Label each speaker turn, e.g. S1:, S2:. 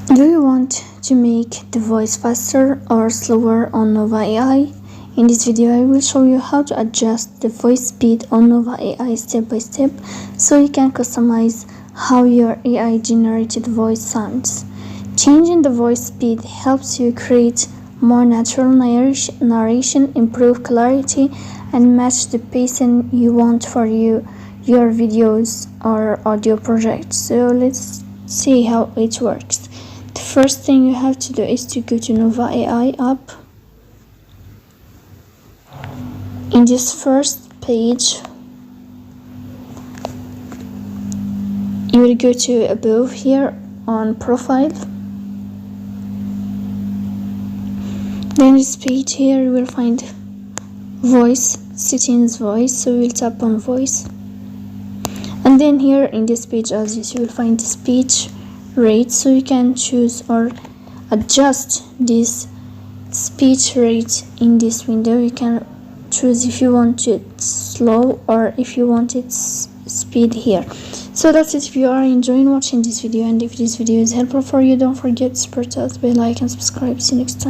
S1: Do you want to make the voice faster or slower on Nova AI? In this video, I will show you how to adjust the voice speed on Nova AI step by step so you can customize how your AI generated voice sounds. Changing the voice speed helps you create more natural narration, improve clarity, and match the pacing you want for your videos or audio projects. So let's see how it works. The first thing you have to do is to go to Nova AI app. In this first page, you will go to above here on profile. Then this page here you will find voice, settings voice, so we'll tap on voice. And then here in this page as you will find the speech rate, so you can choose or adjust this speech rate in this window. You can choose if you want it slow or if you want it speed here. So that's it. If you are enjoying watching this video and if this video is helpful for you, don't forget to support us by like and subscribe. See you next time.